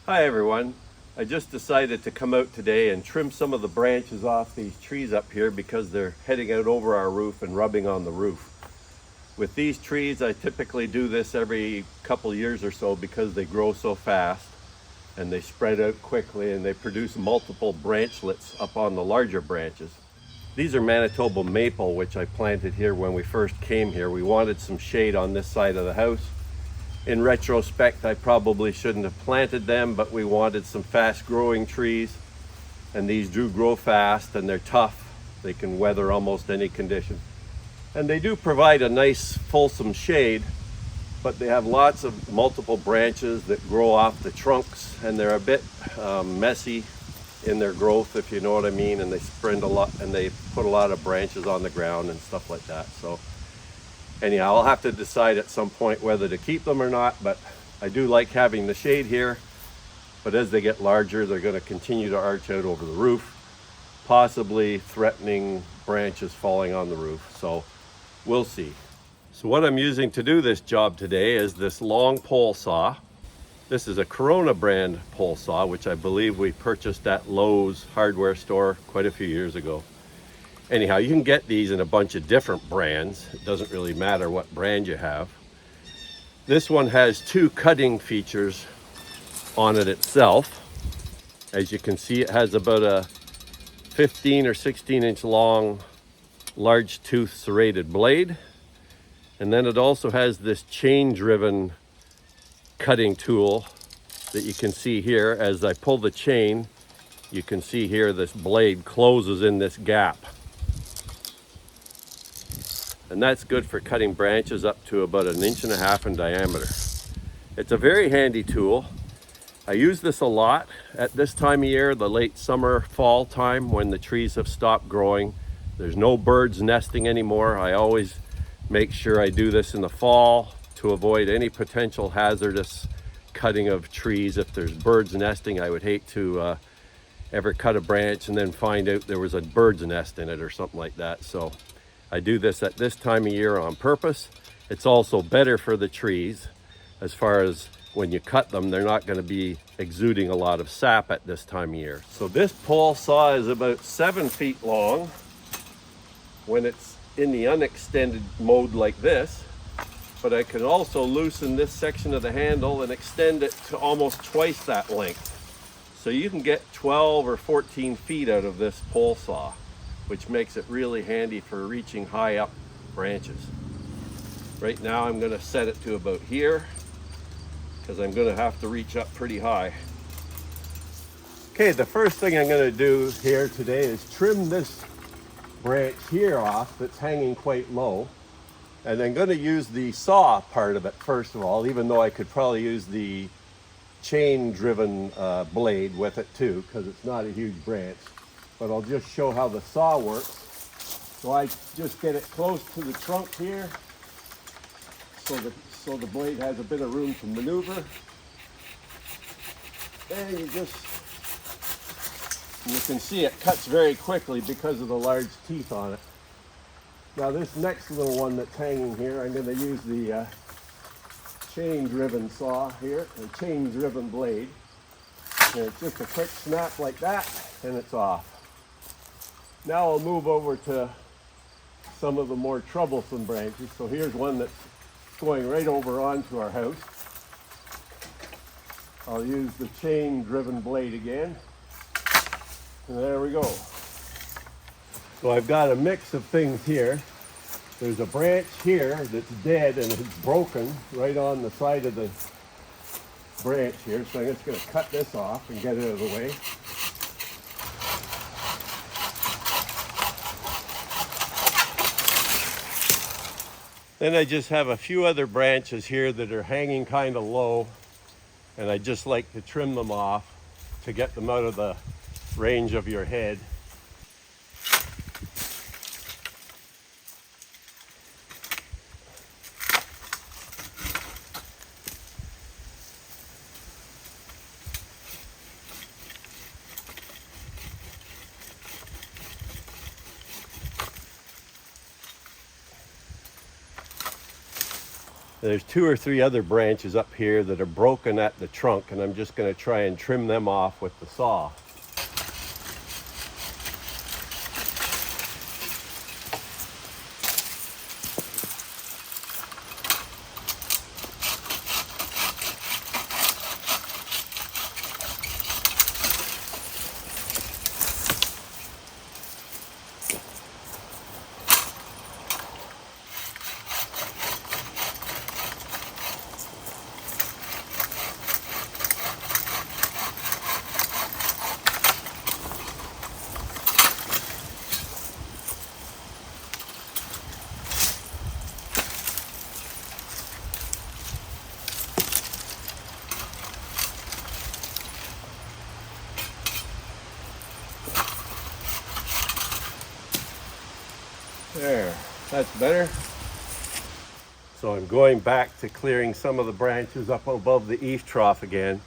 Hi everyone. I just decided to come out today and trim some of the branches off these trees up here because they're heading out over our roof and rubbing on the roof. With these trees, I typically do this every couple years or so because they grow so fast and they spread out quickly and they produce multiple branchlets up on the larger branches. These are Manitoba maple, which I planted here when we first came here. We wanted some shade on this side of the house. In retrospect, I probably shouldn't have planted them, but we wanted some fast growing trees, and these do grow fast and they're tough. They can weather almost any condition. And they do provide a nice fulsome shade, but they have lots of multiple branches that grow off the trunks, and they're a bit messy in their growth, if you know what I mean, and they spread a lot and they put a lot of branches on the ground and stuff like that. So anyhow, I'll have to decide at some point whether to keep them or not, but I do like having the shade here. But as they get larger, they're going to continue to arch out over the roof, possibly threatening branches falling on the roof. So we'll see. So what I'm using to do this job today is this long pole saw. This is a Corona brand pole saw, which I believe we purchased at Lowe's hardware store quite a few years ago. Anyhow, you can get these in a bunch of different brands. It doesn't really matter what brand you have. This one has two cutting features on it itself. As you can see, it has about a 15 or 16 inch long large tooth serrated blade. And then it also has this chain driven cutting tool that you can see here. As I pull the chain, you can see here this blade closes in this gap. And that's good for cutting branches up to about 1.5 inches in diameter. It's a very handy tool. I use this a lot at this time of year, the late summer, fall time, when the trees have stopped growing. There's no birds nesting anymore. I always make sure I do this in the fall to avoid any potential hazardous cutting of trees. If there's birds nesting, I would hate to ever cut a branch and then find out there was a bird's nest in it or something like that. So I do this at this time of year on purpose. It's also better for the trees as far as when you cut them, they're not going to be exuding a lot of sap at this time of year. So this pole saw is about 7 feet long when it's in the unextended mode like this, but I can also loosen this section of the handle and extend it to almost twice that length. So you can get 12 or 14 feet out of this pole saw, which makes it really handy for reaching high up branches. Right now I'm going to set it to about here because I'm going to have to reach up pretty high. Okay, the first thing I'm going to do here today is trim this branch here off that's hanging quite low. And I'm going to use the saw part of it first of all, even though I could probably use the chain driven blade with it too, because it's not a huge branch. But I'll just show how the saw works. So I just get it close to the trunk here so the blade has a bit of room to maneuver. And you can see it cuts very quickly because of the large teeth on it. Now this next little one that's hanging here, I'm going to use the chain-driven saw here, a chain-driven blade. And it's just a quick snap like that, and it's off. Now I'll move over to some of the more troublesome branches. So here's one that's going right over onto our house. I'll use the chain-driven blade again. And there we go. So I've got a mix of things here. There's a branch here that's dead and it's broken right on the side of the branch here. So I'm just going to cut this off and get it out of the way. Then I just have a few other branches here that are hanging kind of low, and I just like to trim them off to get them out of the range of your head. There's 2 or 3 other branches up here that are broken at the trunk, and I'm just going to try and trim them off with the saw. There, that's better. So I'm going back to clearing some of the branches up above the eave trough again.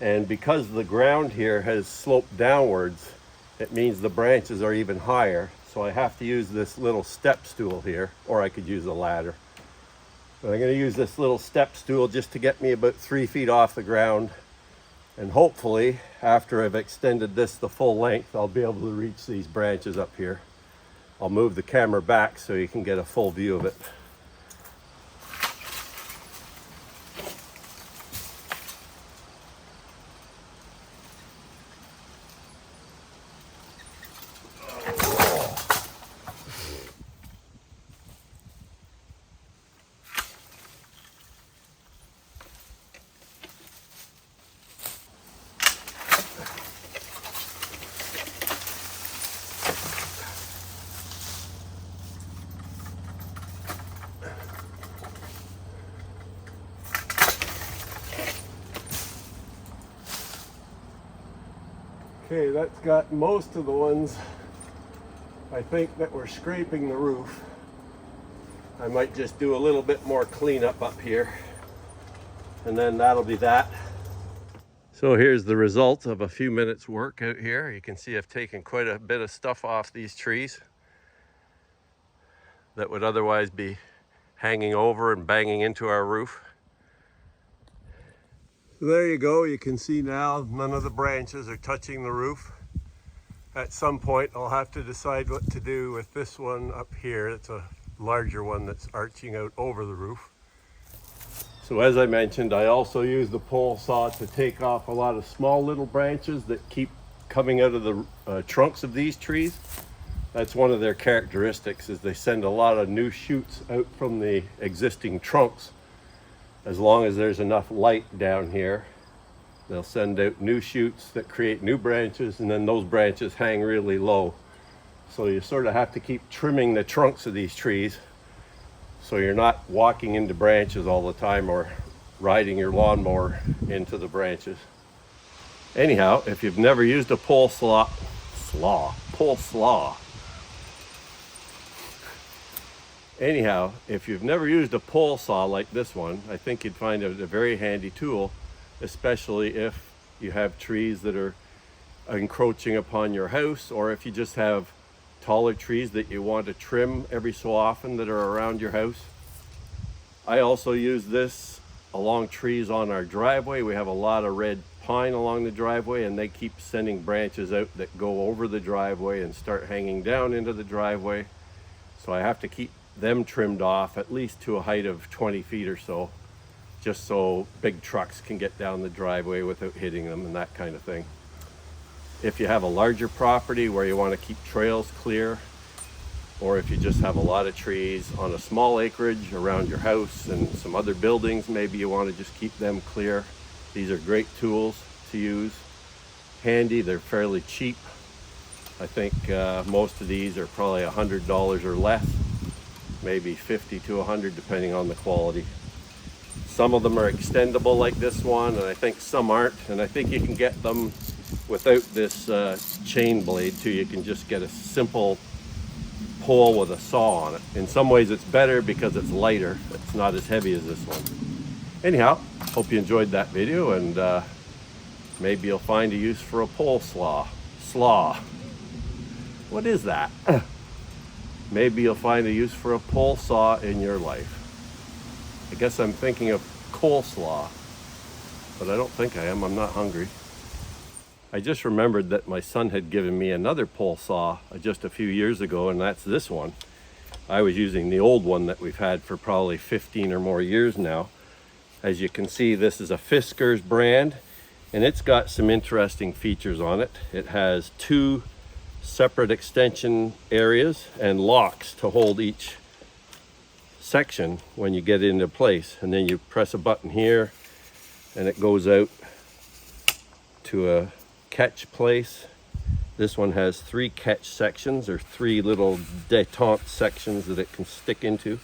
And because the ground here has sloped downwards, it means the branches are even higher. So I have to use this little step stool here, or I could use a ladder. But I'm going to use this little step stool just to get me about 3 feet off the ground. And hopefully, after I've extended this the full length, I'll be able to reach these branches up here. I'll move the camera back so you can get a full view of it. Okay, that's got most of the ones, I think, that were scraping the roof. I might just do a little bit more cleanup up here, and then that'll be that. So here's the result of a few minutes work out here. You can see I've taken quite a bit of stuff off these trees that would otherwise be hanging over and banging into our roof. So there you go. You can see now none of the branches are touching the roof. At some point I'll have to decide what to do with this one up here. It's a larger one that's arching out over the roof. So as I mentioned, I also use the pole saw to take off a lot of small little branches that keep coming out of the trunks of these trees. That's one of their characteristics, is they send a lot of new shoots out from the existing trunks. As long as there's enough light down here, they'll send out new shoots that create new branches, and then those branches hang really low. So you sort of have to keep trimming the trunks of these trees so you're not walking into branches all the time or riding your lawnmower into the branches. Anyhow, if you've never used a pole saw, Anyhow, if you've never used a pole saw like this one, I think you'd find it a very handy tool, especially if you have trees that are encroaching upon your house, or if you just have taller trees that you want to trim every so often that are around your house. I also use this along trees on our driveway. We have a lot of red pine along the driveway, and they keep sending branches out that go over the driveway and start hanging down into the driveway. So I have to keep them trimmed off at least to a height of 20 feet or so, just so big trucks can get down the driveway without hitting them and that kind of thing. If you have a larger property where you want to keep trails clear, or if you just have a lot of trees on a small acreage around your house and some other buildings, maybe you want to just keep them clear, these are great tools to use. Handy, they're fairly cheap. I think most of these are probably $100 or less, maybe 50 to 100 depending on the quality. Some of them are extendable like this one, and I think some aren't, and I think you can get them without this chain blade too. You can just get a simple pole with a saw on it. In some ways it's better because it's lighter. It's not as heavy as this one. Anyhow, hope you enjoyed that video, and maybe you'll find a use for a pole saw. What is that? Maybe you'll find a use for a pole saw in your life. I guess I'm thinking of coleslaw, but I don't think I am. I'm not hungry. I just remembered that my son had given me another pole saw just a few years ago, and that's this one. I was using the old one that we've had for probably 15 or more years now. As you can see, this is a Fiskars brand, and it's got some interesting features on it. It has 2 separate extension areas and locks to hold each section when you get it into place. And then you press a button here, and it goes out to a catch place. This one has 3 catch sections, or 3 little detente sections that it can stick into.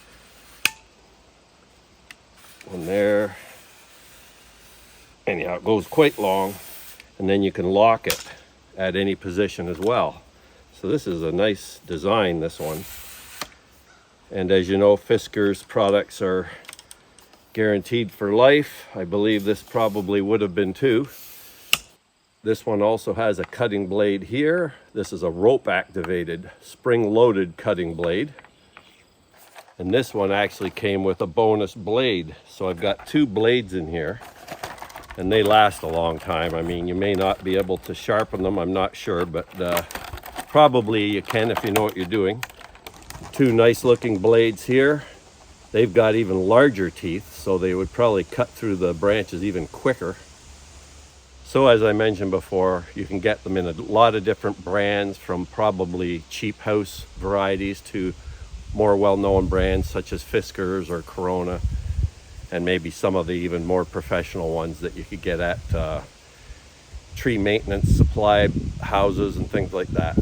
One there. Anyhow, it goes quite long, and then you can lock it at any position as well. So this is a nice design, this one. And as you know, Fiskars products are guaranteed for life. I believe this probably would have been too. This one also has a cutting blade here. This is a rope activated, spring loaded cutting blade. And this one actually came with a bonus blade. So I've got 2 blades in here, and they last a long time. I mean, you may not be able to sharpen them, I'm not sure, but probably you can if you know what you're doing. 2 nice looking blades here. They've got even larger teeth, so they would probably cut through the branches even quicker. So as I mentioned before, you can get them in a lot of different brands, from probably cheap house varieties to more well-known brands such as Fiskars or Corona, and maybe some of the even more professional ones that you could get at tree maintenance supply houses and things like that.